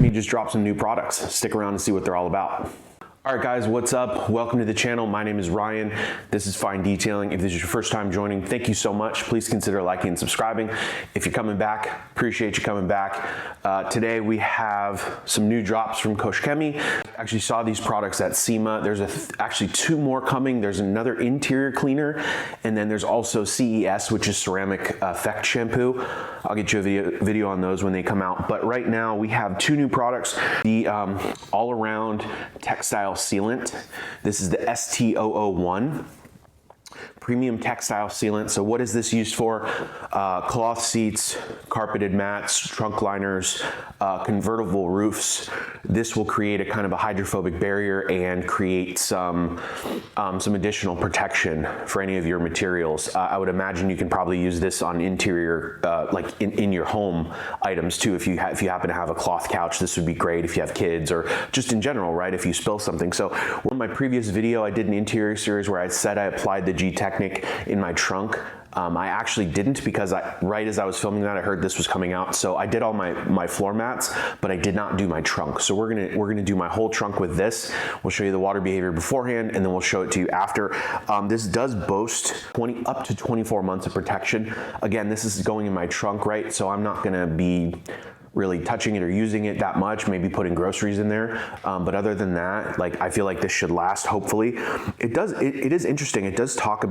Chemie just dropped some new products. Stick around and see what they're all about. All right guys, what's up? Welcome to the channel. My name is Ryan. This is Fine Detailing. If this is your first time joining, thank you so much. Please consider liking and subscribing. If you're coming back, appreciate you coming back. Today we have some new drops from Koch Chemie. Actually saw these products at SEMA. There's actually two more coming. There's another interior cleaner, and then there's also CES, which is ceramic effect shampoo. I'll get you a video on those when they come out. But right now we have two new products. The All-Around Textile Sealant. This is the ST001. Premium textile sealant. So what is this used for? Cloth seats, carpeted mats, trunk liners, convertible roofs. This will create a kind of a hydrophobic barrier and create some additional protection for any of your materials. I would imagine you can probably use this on interior, like in your home items too. If you happen to have a cloth couch, this would be great if you have kids, or just in general, right? If you spill something. So in my previous video, I did an interior series where I said I applied the G Technic in my trunk. I actually didn't, because right as I was filming that, I heard this was coming out. So I did all my floor mats, but I did not do my trunk. So we're gonna do my whole trunk with this. We'll show you the water behavior beforehand, and then we'll show it to you after. This does boast up to 24 months of protection. Again, this is going in my trunk, right? So I'm not gonna be really touching it or using it that much, maybe putting groceries in there. But other than that, like, I feel like this should last, hopefully. It is interesting. It talks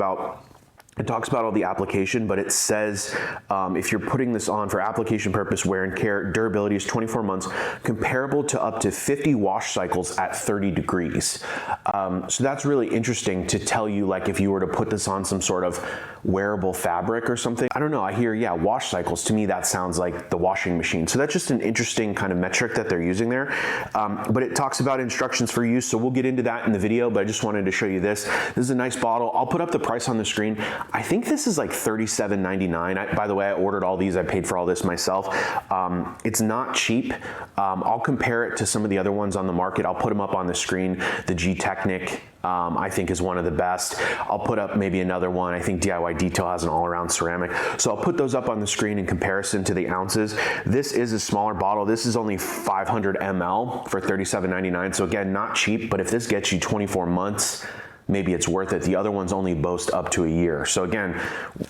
about all the application, but it says if you're putting this on for application purpose, wear and care, durability is 24 months, comparable to up to 50 wash cycles at 30 degrees. So that's really interesting to tell you, like, if you were to put this on some sort of wearable fabric or something. I don't know, I hear, yeah, wash cycles. To me, that sounds like the washing machine. So that's just an interesting kind of metric that they're using there. But it talks about instructions for use, so we'll get into that in the video, but I just wanted to show you this. This is a nice bottle. I'll put up the price on the screen. I think this is like $37.99. By the way, I ordered all these. I paid for all this myself. It's not cheap. I'll compare it to some of the other ones on the market. I'll put them up on the screen. The G Technic, I think, is one of the best. I'll put up maybe another one. I think DIY Detail has an all-around ceramic. So I'll put those up on the screen in comparison to the ounces. This is a smaller bottle. This is only 500 ml for $37.99. So again, not cheap, but if this gets you 24 months, maybe it's worth it. The other ones only boast up to a year. So again,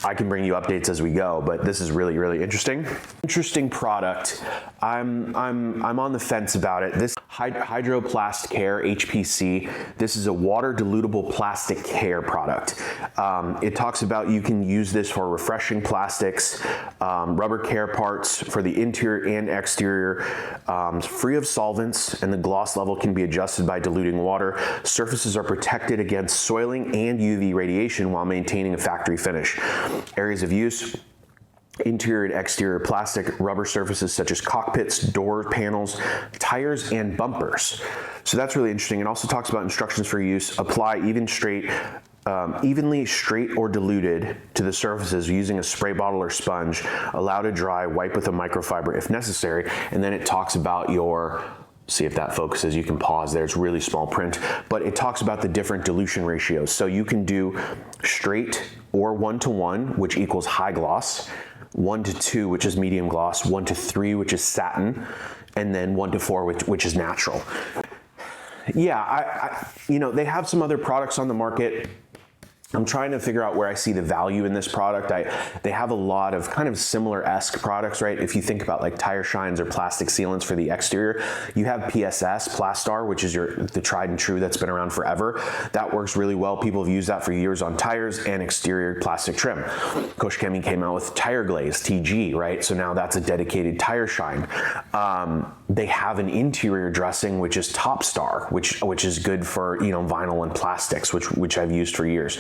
I can bring you updates as we go, but this is really, really interesting. Interesting product. I'm on the fence about it. This Hydroplast Care HPC, this is a water dilutable plastic care product. It talks about you can use this for refreshing plastics, rubber care parts for the interior and exterior, free of solvents, and the gloss level can be adjusted by diluting water. Surfaces are protected against soiling and UV radiation while maintaining a factory finish. Areas of use: interior and exterior plastic, rubber surfaces such as cockpits, door panels, tires, and bumpers. So that's really interesting. It also talks about instructions for use. Apply evenly straight or diluted to the surfaces using a spray bottle or sponge. Allow to dry, wipe with a microfiber if necessary. And then it talks about your, see if that focuses, you can pause there, it's really small print, but it talks about the different dilution ratios. So you can do straight or 1:1, which equals high gloss, 1:2, which is medium gloss, 1:3, which is satin, and then 1:4, which is natural. Yeah, you know, they have some other products on the market. I'm trying to figure out where I see the value in this product. They have a lot of kind of similar-esque products, right? If you think about like tire shines or plastic sealants for the exterior, you have PSS, Plastar, which is the tried and true that's been around forever. That works really well. People have used that for years on tires and exterior plastic trim. Koch Chemie came out with Tire Glaze, TG, right? So now that's a dedicated tire shine. They have an interior dressing, which is Topstar, which is good for, you know, vinyl and plastics, which I've used for years.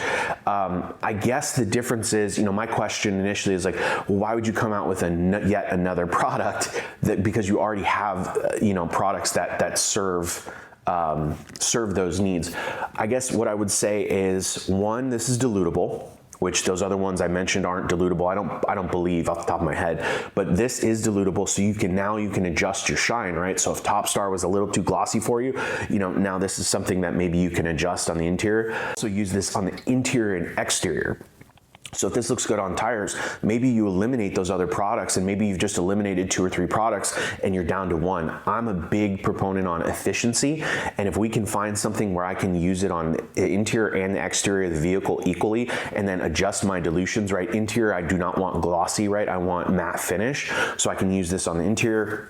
I guess the difference is, you know, my question initially is like, well, why would you come out with yet another product because you already have, you know, products that serve those needs? I guess what I would say is, one, this is dilutable, which those other ones I mentioned aren't dilutable. I don't believe off the top of my head, but this is dilutable, so you can adjust your shine, right? So if Topstar was a little too glossy for you, you know, now this is something that maybe you can adjust on the interior. So use this on the interior and exterior. So if this looks good on tires, maybe you eliminate those other products, and maybe you've just eliminated 2 or 3 products and you're down to 1. I'm a big proponent on efficiency, and if we can find something where I can use it on the interior and the exterior of the vehicle equally, and then adjust my dilutions, right? Interior, I do not want glossy, right? I want matte finish, so I can use this on the interior.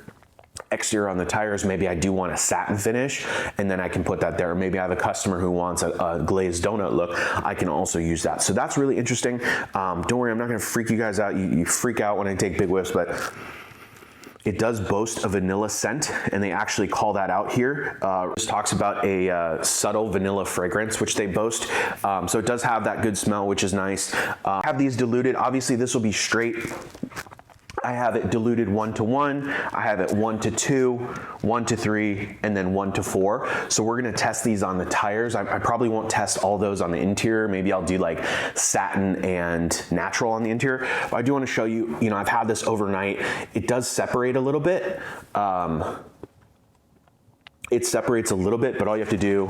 Exterior on the tires, maybe I do want a satin finish, and then I can put that there. Maybe I have a customer who wants a glazed donut look. I can also use that. So that's really interesting. Don't worry, I'm not gonna freak you guys out. You freak out when I take big whiffs, but it does boast a vanilla scent, and they actually call that out here. This talks about a subtle vanilla fragrance, which they boast. So it does have that good smell, which is nice. Have these diluted. Obviously, this will be straight. I have it diluted 1 to 1, I have it 1 to 2, 1 to 3, and then 1 to 4. So we're gonna test these on the tires. I probably won't test all those on the interior. Maybe I'll do like satin and natural on the interior. But I do wanna show you, I've had this overnight. It does separate a little bit. It separates a little bit, but all you have to do,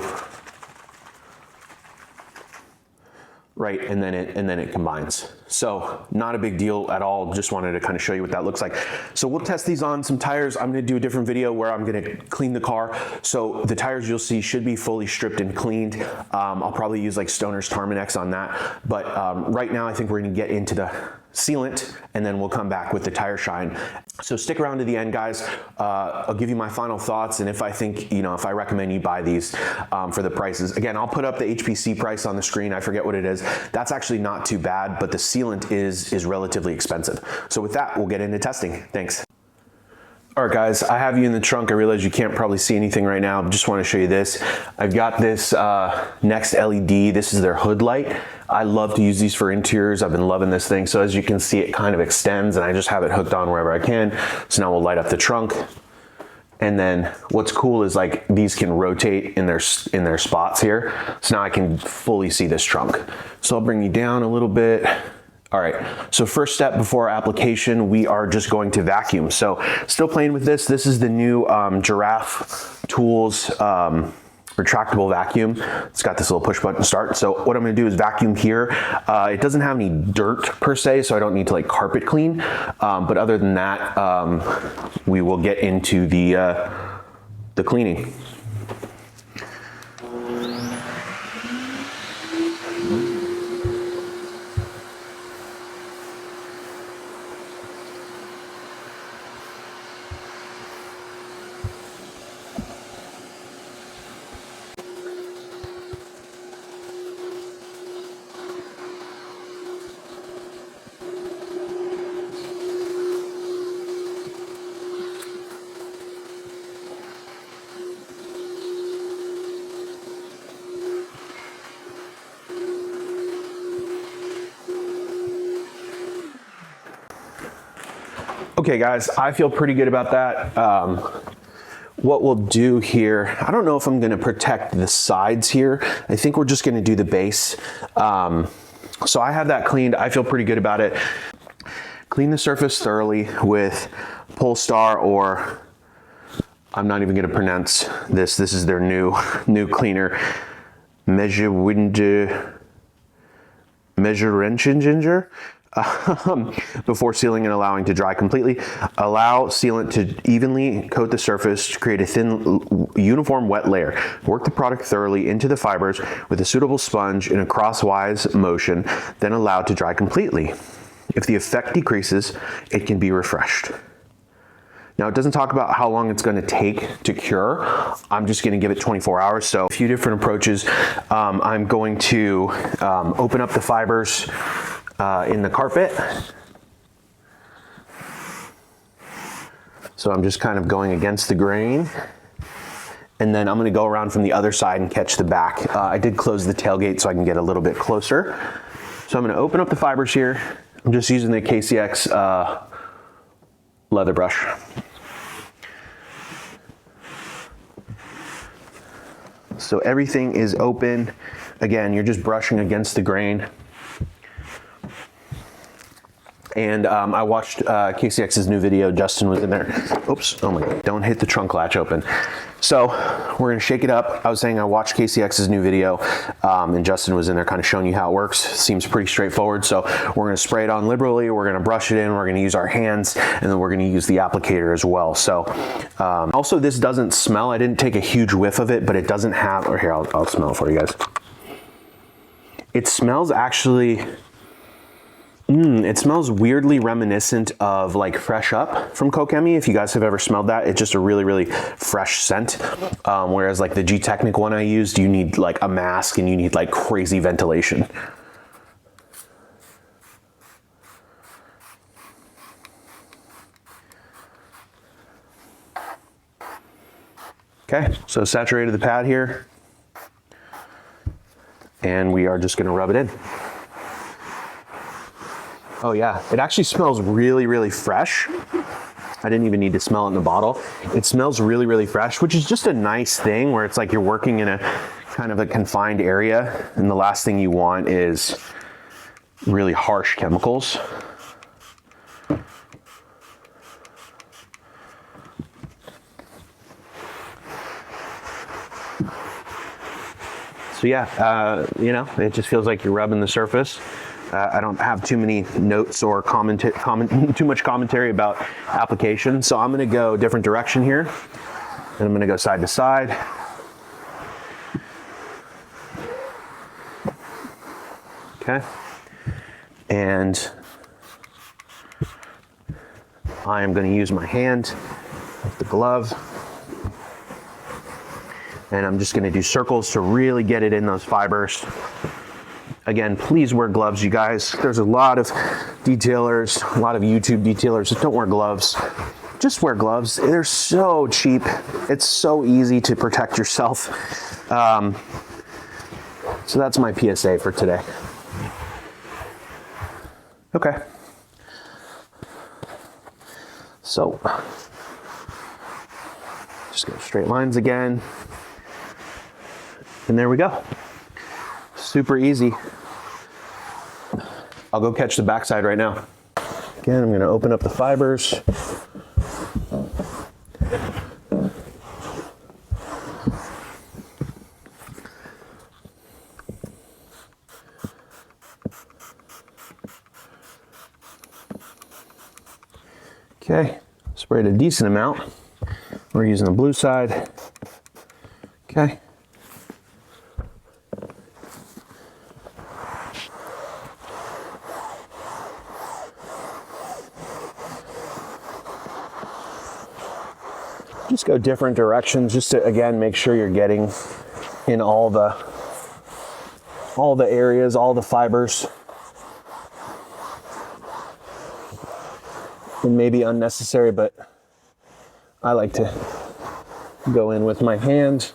right, and then it combines. So not a big deal at all. Just wanted to kind of show you what that looks like. So we'll test these on some tires. I'm gonna do a different video where I'm gonna clean the car. So the tires you'll see should be fully stripped and cleaned. I'll probably use like Stoner's Tarmanex on that. But right now I think we're gonna get into the sealant, and then we'll come back with the tire shine. So stick around to the end, guys. I'll give you my final thoughts, and if I think, if I recommend you buy these for the prices. Again, I'll put up the HPC price on the screen. I forget what it is. That's actually not too bad, but the sealant is relatively expensive. So with that, we'll get into testing. Thanks. All right, guys, I have you in the trunk. I realize you can't probably see anything right now, but just want to show you this. I've got this Next LED. This is their hood light. I love to use these for interiors. I've been loving this thing. So as you can see, it kind of extends, and I just have it hooked on wherever I can. So now we'll light up the trunk. And then what's cool is like these can rotate in their spots here. So now I can fully see this trunk. So I'll bring you down a little bit. All right, so first step before our application, we are just going to vacuum. So still playing with this. This is the new Giraffe Tools retractable vacuum. It's got this little push button start. So what I'm gonna do is vacuum here. It doesn't have any dirt per se, so I don't need to like carpet clean. But other than that, we will get into the cleaning. Okay guys, I feel pretty good about that. What we'll do here, I don't know if I'm gonna protect the sides here. I think we're just gonna do the base. So I have that cleaned. I feel pretty good about it. Clean the surface thoroughly with Polestar, or I'm not even gonna pronounce this. This is their new cleaner. Measurenginger. Before sealing and allowing to dry completely. Allow sealant to evenly coat the surface to create a thin, uniform wet layer. Work the product thoroughly into the fibers with a suitable sponge in a crosswise motion, then allow to dry completely. If the effect decreases, it can be refreshed. Now, it doesn't talk about how long it's gonna take to cure. I'm just gonna give it 24 hours. So a few different approaches. I'm going to open up the fibers in the carpet. So I'm just kind of going against the grain. And then I'm gonna go around from the other side and catch the back. I did close the tailgate so I can get a little bit closer. So I'm gonna open up the fibers here. I'm just using the KCX leather brush. So everything is open. Again, you're just brushing against the grain. And I watched KCX's new video. Justin was in there. Oops, oh my God, don't hit the trunk latch open. So we're gonna shake it up. I was saying I watched KCX's new video and Justin was in there kind of showing you how it works. Seems pretty straightforward. So we're gonna spray it on liberally, we're gonna brush it in, we're gonna use our hands, and then we're gonna use the applicator as well. So also this doesn't smell. I didn't take a huge whiff of it, but it doesn't have, or here, I'll smell it for you guys. It smells actually, it smells weirdly reminiscent of like Fresh Up from Koch Chemie. If you guys have ever smelled that, it's just a really, really fresh scent. Whereas like the G-Technic one I used, you need like a mask and you need like crazy ventilation. Okay, so saturated the pad here. And we are just gonna rub it in. Oh yeah, it actually smells really, really fresh. I didn't even need to smell it in the bottle. It smells really, really fresh, which is just a nice thing where it's like you're working in a kind of a confined area and the last thing you want is really harsh chemicals. So yeah, you know, it just feels like you're rubbing the surface. I don't have too many notes or too much commentary about application. So I'm gonna go a different direction here. And I'm gonna go side to side. Okay. And I am gonna use my hand with the glove. And I'm just gonna do circles to really get it in those fibers. Again, please wear gloves, you guys. There's a lot of detailers, a lot of YouTube detailers that don't wear gloves. Just wear gloves. They're so cheap. It's so easy to protect yourself. So that's my PSA for today. Okay. So, just go straight lines again. And there we go. Super easy. I'll go catch the backside right now. Again, I'm gonna open up the fibers. Okay, sprayed a decent amount. We're using the blue side. Okay. Just go different directions just to, again, make sure you're getting in all the areas, all the fibers. It may be unnecessary, but I like to go in with my hand.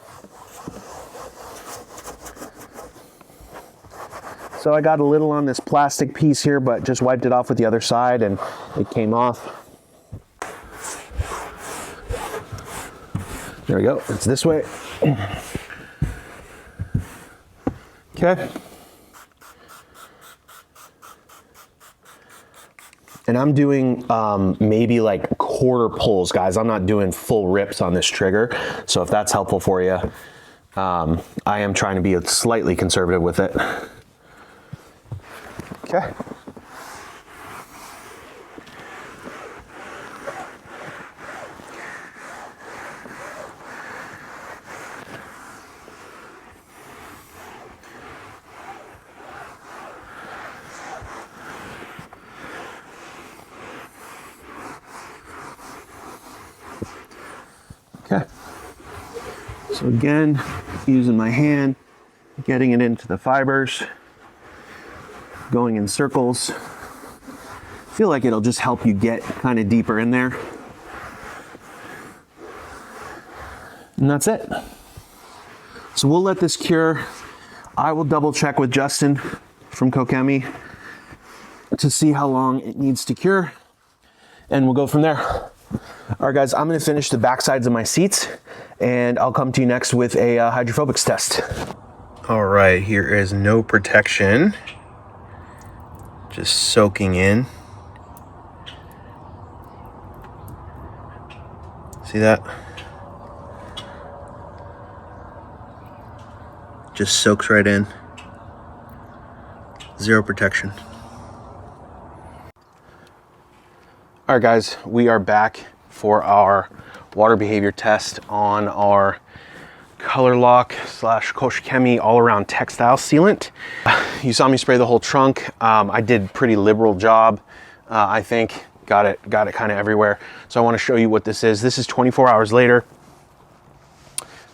So I got a little on this plastic piece here, but just wiped it off with the other side and it came off. There we go, it's this way. Okay. And I'm doing maybe like quarter pulls, guys. I'm not doing full rips on this trigger. So if that's helpful for you, I am trying to be slightly conservative with it. Okay. Okay, so again, using my hand, getting it into the fibers, going in circles. I feel like it'll just help you get kind of deeper in there. And that's it. So we'll let this cure. I will double check with Justin from Koch Chemie to see how long it needs to cure, and we'll go from there. All right, guys, I'm gonna finish the back sides of my seats and I'll come to you next with a hydrophobics test. All right, here is no protection. Just soaking in. See that? just soaks right in. Zero protection. All right, guys, we are back for our water behavior test on our Colourlock / Koch Chemie All-Around Textile Sealant. You saw me spray the whole trunk. I did pretty liberal job, I think. Got it kind of everywhere. So I want to show you what this is. This is 24 hours later.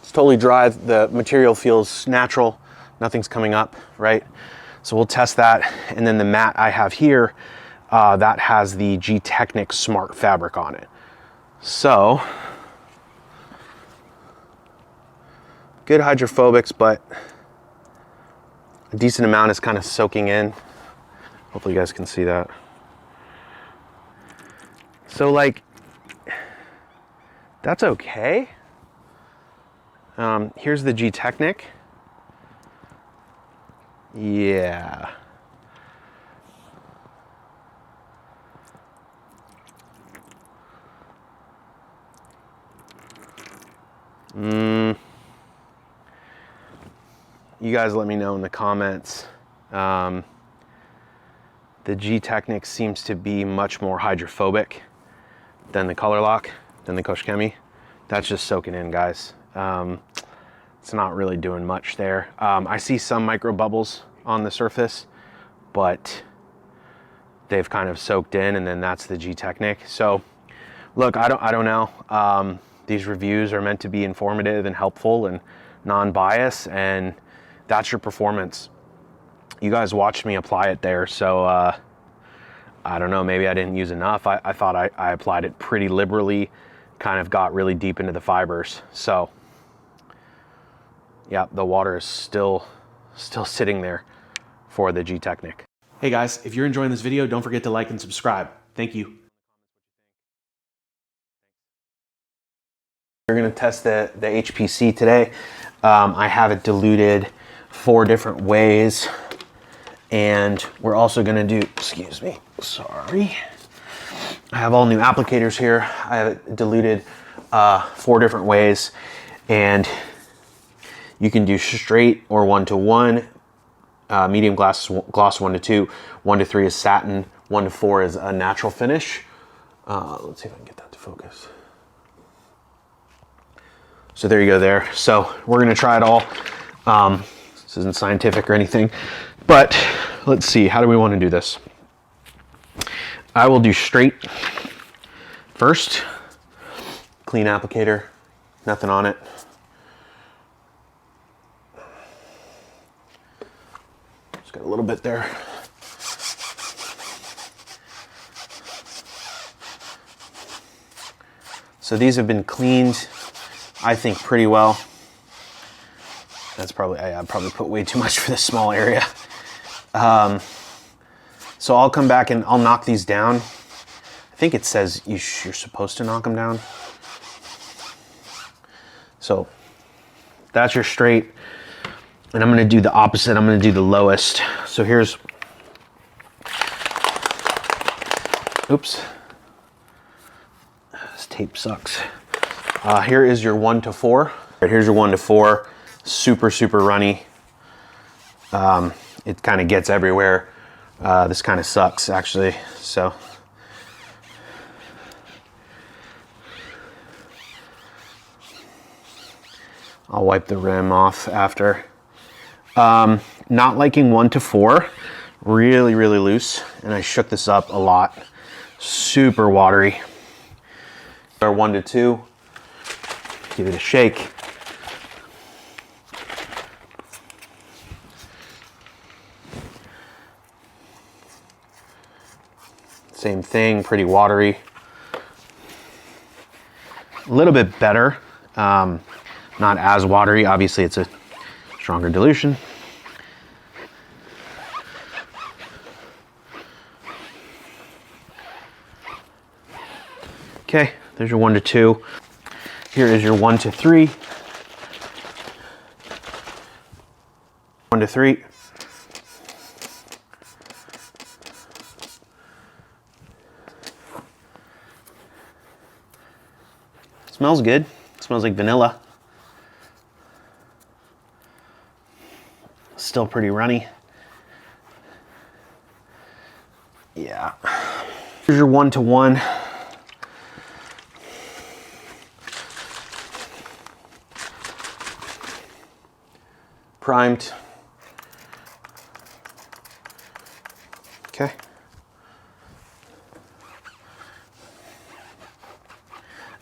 It's totally dry. The material feels natural. Nothing's coming up, right? So we'll test that. And then the mat I have here, that has the G-Technic Smart fabric on it. So, good hydrophobics, but a decent amount is kind of soaking in. Hopefully you guys can see that. So like, that's okay. Here's the G-Technic. Yeah. You guys let me know in the comments. The G-Technic seems to be much more hydrophobic than the Colourlock, than the Koch Chemie. That's just soaking in, guys. It's not really doing much there. I see some micro bubbles on the surface, but they've kind of soaked in, and then that's the G-Technic. So look, I don't know. These reviews are meant to be informative and helpful and non-biased, and that's your performance. You guys watched me apply it there, so I don't know, maybe I didn't use enough. I thought I applied it pretty liberally, kind of got really deep into the fibers. So yeah, the water is still sitting there for the G-Technic. Hey guys, if you're enjoying this video, don't forget to like and subscribe. Thank you. We're gonna test the HPC today. I have it diluted 4 different ways, and we're also gonna do, excuse me, sorry. I have all new applicators here. I have it diluted 4 different ways, and you can do straight or 1-to-1, medium gloss 1-to-2, 1-to-3 is satin, 1-to-4 is a natural finish. Let's see if I can get that to focus. So there you go there. So we're gonna try it all. This isn't scientific or anything, but let's see, how do we wanna do this? I will do straight first. Clean applicator, nothing on it. Just got a little bit there. So these have been cleaned, I think, pretty well. That's probably, I probably put way too much for this small area. So I'll come back and I'll knock these down. I think it says you're supposed to knock them down. So that's your straight. And I'm gonna do the opposite. I'm gonna do the lowest. So here's, oops. This tape sucks. Here is your 1-to-4. Here's your 1-to-4. Super, super runny. It kind of gets everywhere. This kind of sucks, actually. So I'll wipe the rim off after. Not liking 1-to-4. Really, really loose. And I shook this up a lot. Super watery. Our 1-to-2. Give it a shake. Same thing, pretty watery. A little bit better, not as watery. Obviously it's a stronger dilution. Okay, there's your 1-to-2. Here is your 1-to-3. 1-to-3. Smells good. It smells like vanilla. Still pretty runny. Yeah. Here's your 1-to-1. Primed. Okay.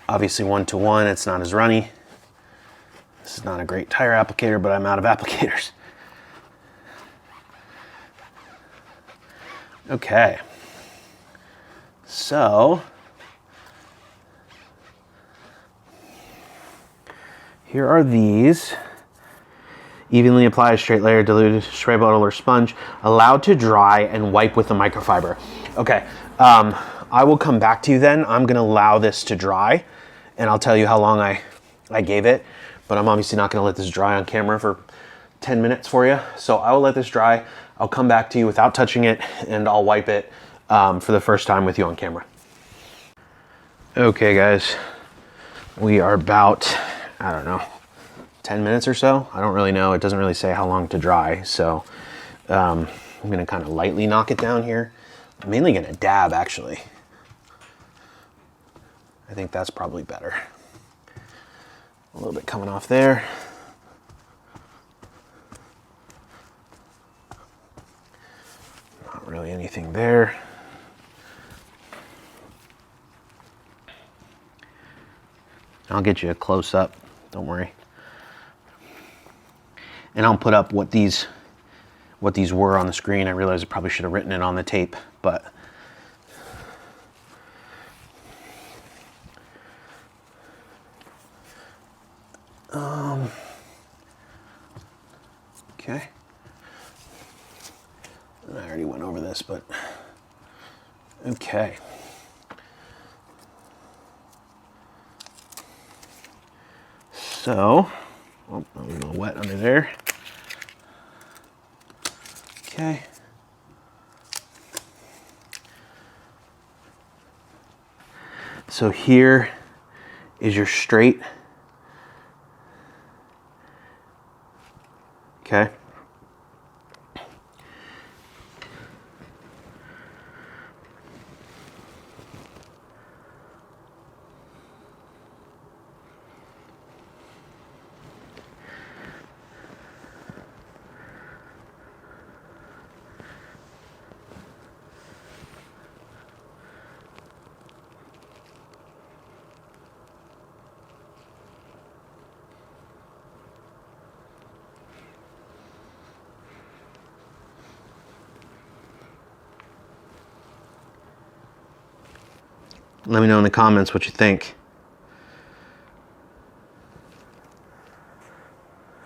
Obviously 1-to-1, it's not as runny. This is not a great tire applicator, but I'm out of applicators. Okay. So, here are these. Evenly apply a straight layer, diluted spray bottle or sponge, allowed to dry and wipe with a microfiber. Okay, I will come back to you then. I'm gonna allow this to dry and I'll tell you how long I gave it, but I'm obviously not gonna let this dry on camera for 10 minutes for you. So I will let this dry. I'll come back to you without touching it and I'll wipe it for the first time with you on camera. Okay guys, we are about, I don't know, 10 minutes or so. I don't really know. It doesn't really say how long to dry. So I'm gonna kind of lightly knock it down here. I'm mainly gonna dab actually. I think that's probably better. A little bit coming off there. Not really anything there. I'll get you a close up, don't worry. And I'll put up what these were on the screen. I realize I probably should have written it on the tape, but okay. I already went over this, but okay. So, oh, a little wet under there. Okay. So here is your straight. Okay. Let me know in the comments what you think.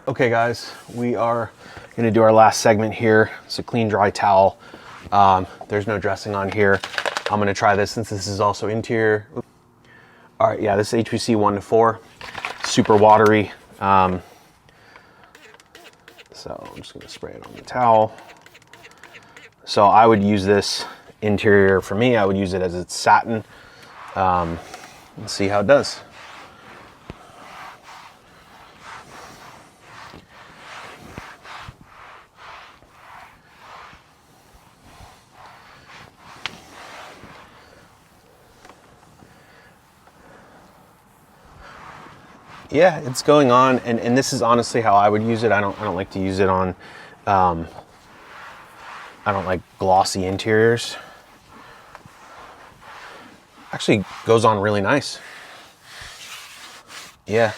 Okay guys, we are gonna do our last segment here. It's a clean, dry towel. There's no dressing on here. I'm gonna try this since this is also interior. All right, yeah, this is HPC 1-to-4, super watery. So I'm just gonna spray it on the towel. So I would use this interior, for me, I would use it as it's satin. Let's see how it does. Yeah, it's going on, and this is honestly how I would use it. I don't like to use it on, I don't like glossy interiors. Actually goes on really nice. Yeah,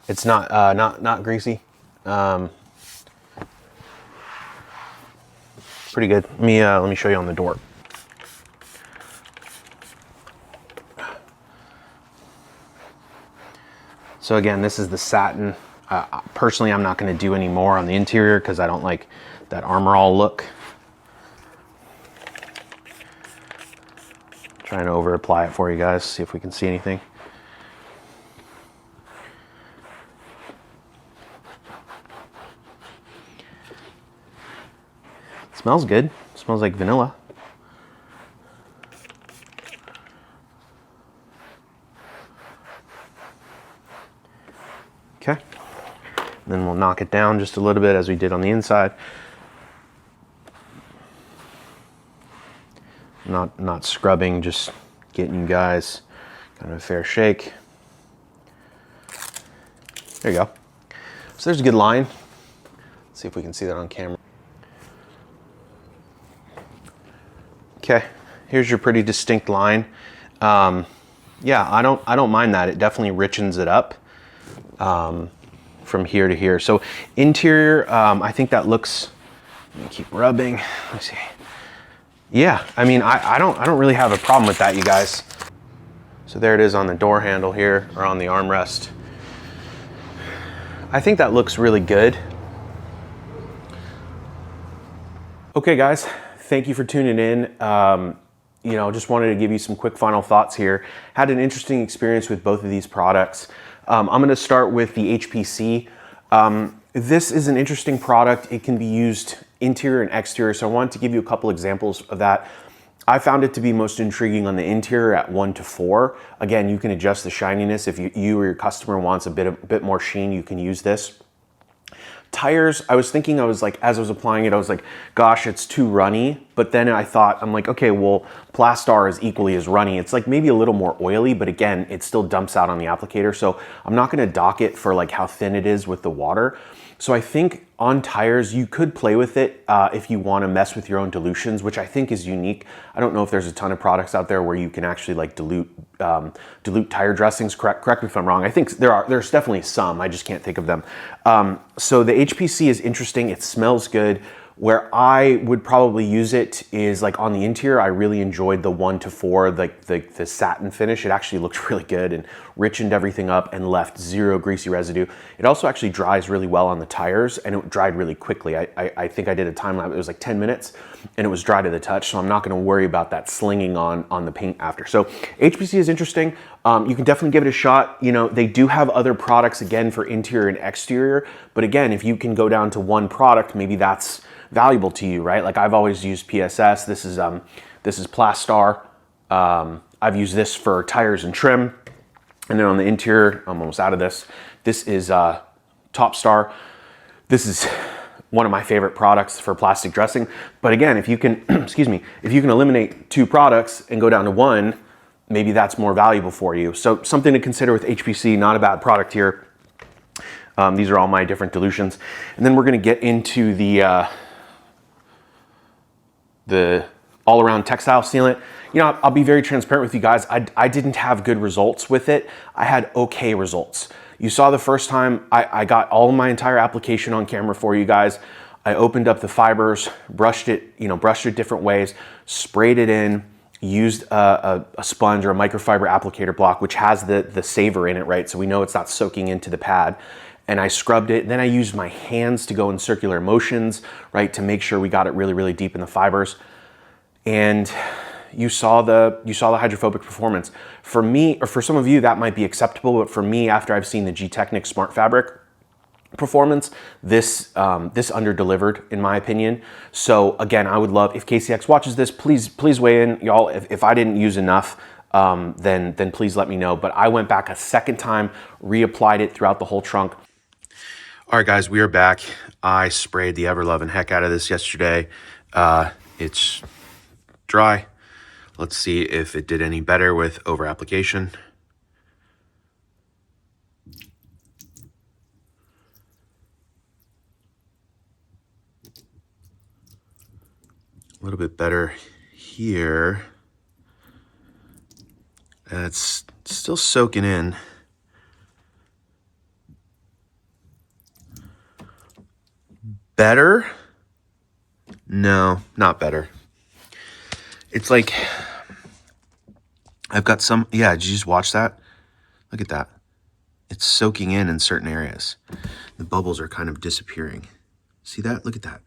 it's not greasy. Pretty good. Let me show you on the door. So again, this is the satin. Personally, I'm not going to do any more on the interior because I don't like that Armor All look. Trying to over apply it for you guys, see if we can see anything. It smells good. It smells like vanilla. Okay. Then we'll knock it down just a little bit as we did on the inside. Not scrubbing, just getting you guys kind of a fair shake. There you go. So there's a good line. Let's see if we can see that on camera. Okay, here's your pretty distinct line. Yeah, I don't mind that. It definitely richens it up from here to here. So interior, I think that looks. Let me keep rubbing. Let me see. Yeah, I mean, I don't really have a problem with that, you guys. So there it is on the door handle here, or on the armrest. I think that looks really good. Okay, guys, thank you for tuning in. You know, just wanted to give you some quick final thoughts here. Had an interesting experience with both of these products. I'm going to start with the HPC. This is an interesting product. It can be used interior and exterior, so I wanted to give you a couple examples of that. I found it to be most intriguing on the interior at 1 to 4. Again, you can adjust the shininess. If you or your customer wants a bit more sheen, you can use this. Tires, I was thinking, as I was applying it, I was like, gosh, it's too runny. But then I'm like, okay, well, Plastar is equally as runny. It's like maybe a little more oily, but again, it still dumps out on the applicator. So I'm not gonna dock it for like how thin it is with the water. So I think on tires, you could play with it if you wanna mess with your own dilutions, which I think is unique. I don't know if there's a ton of products out there where you can actually like dilute tire dressings. Correct me if I'm wrong. I think there's definitely some, I just can't think of them. So the HPC is interesting, it smells good. Where I would probably use it is like on the interior. I really enjoyed the 1 to 4, like the satin finish. It actually looked really good and richened everything up and left zero greasy residue. It also actually dries really well on the tires, and it dried really quickly. I think I did a time lapse, it was like 10 minutes, and it was dry to the touch, so I'm not gonna worry about that slinging on the paint after. So HPC is interesting. You can definitely give it a shot. You know, they do have other products again for interior and exterior, but again, if you can go down to one product, maybe that's valuable to you, right? Like I've always used PSS. This is Plastar. I've used this for tires and trim. And then on the interior, I'm almost out of this. This is Topstar. This is one of my favorite products for plastic dressing. But again, if you can, excuse me, if you can eliminate 2 products and go down to 1, maybe that's more valuable for you. So something to consider with HPC, not a bad product here. These are all my different dilutions. And then we're gonna get into the all-around textile sealant. You know, I'll be very transparent with you guys. I didn't have good results with it. I had okay results. You saw the first time I got all of my entire application on camera for you guys. I opened up the fibers, brushed it different ways, sprayed it in, used a sponge or a microfiber applicator block, which has the saver in it, right? So we know it's not soaking into the pad. And I scrubbed it. Then I used my hands to go in circular motions, right, to make sure we got it really, really deep in the fibers. And you saw the hydrophobic performance. For me, or for some of you, that might be acceptable, but for me, after I've seen the G-Technic Smart Fabric performance, this under-delivered, in my opinion. So again, I would love, if KCX watches this, please weigh in, y'all. If I didn't use enough, then please let me know. But I went back a second time, reapplied it throughout the whole trunk. All right, guys, we are back. I sprayed the ever-loving heck out of this yesterday. It's dry. Let's see if it did any better with over-application. A little bit better here. It's still soaking in. Better? No, not better. It's like, I've got some, yeah, did you just watch that? Look at that. It's soaking in certain areas. The bubbles are kind of disappearing. See that? Look at that.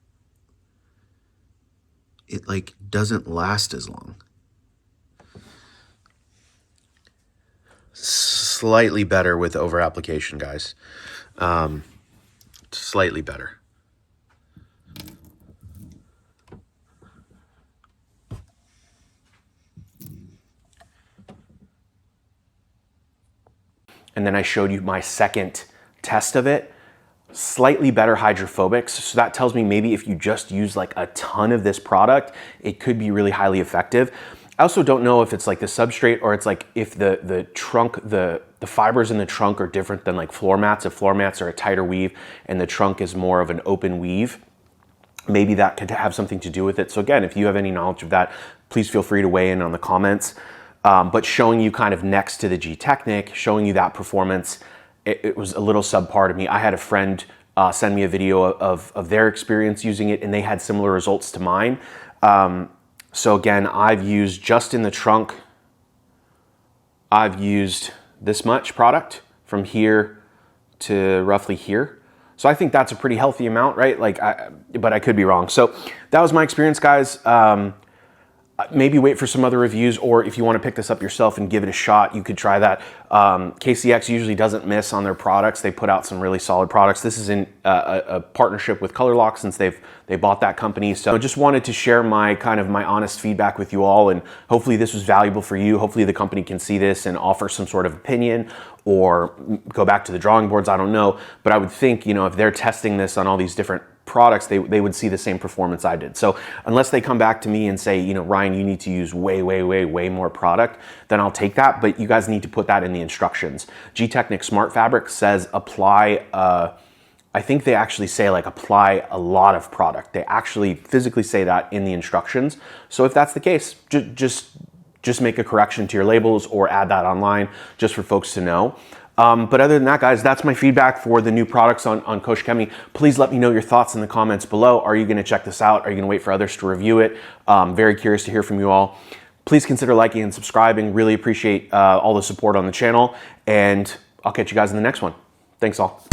It like doesn't last as long. Slightly better with over application, guys. Slightly better. And then I showed you my second test of it. slightly better hydrophobics. So that tells me maybe if you just use like a ton of this product, it could be really highly effective. I also don't know if it's like the substrate or it's like if the trunk, the fibers in the trunk are different than like floor mats. If floor mats are a tighter weave and the trunk is more of an open weave, maybe that could have something to do with it. So again, if you have any knowledge of that, please feel free to weigh in on the comments. But showing you kind of next to the G-Technic, showing you that performance, it was a little subpar to me. I had a friend send me a video of their experience using it, and they had similar results to mine. So again, I've used just in the trunk, I've used this much product from here to roughly here. So I think that's a pretty healthy amount, right? Like, but I could be wrong. So that was my experience, guys. Maybe wait for some other reviews, or if you want to pick this up yourself and give it a shot, you could try that. KCX usually doesn't miss on their products. They put out some really solid products. This is in a partnership with Colourlock since they bought that company. So I just wanted to share my my honest feedback with you all, and hopefully this was valuable for you. Hopefully the company can see this and offer some sort of opinion or go back to the drawing boards. I don't know, but I would think, if they're testing this on all these different products, they would see the same performance I did. So unless they come back to me and say, Ryan, you need to use way more product, then I'll take that. But you guys need to put that in the instructions. G-Technic Smart Fabric says apply, I think they actually say like apply a lot of product. They actually physically say that in the instructions. So if that's the case, just make a correction to your labels or add that online just for folks to know. But other than that, guys, that's my feedback for the new products on Koch Chemie. Please let me know your thoughts in the comments below. Are you going to check this out? Are you going to wait for others to review it? Very curious to hear from you all. Please consider liking and subscribing. Really appreciate all the support on the channel, and I'll catch you guys in the next one. Thanks all.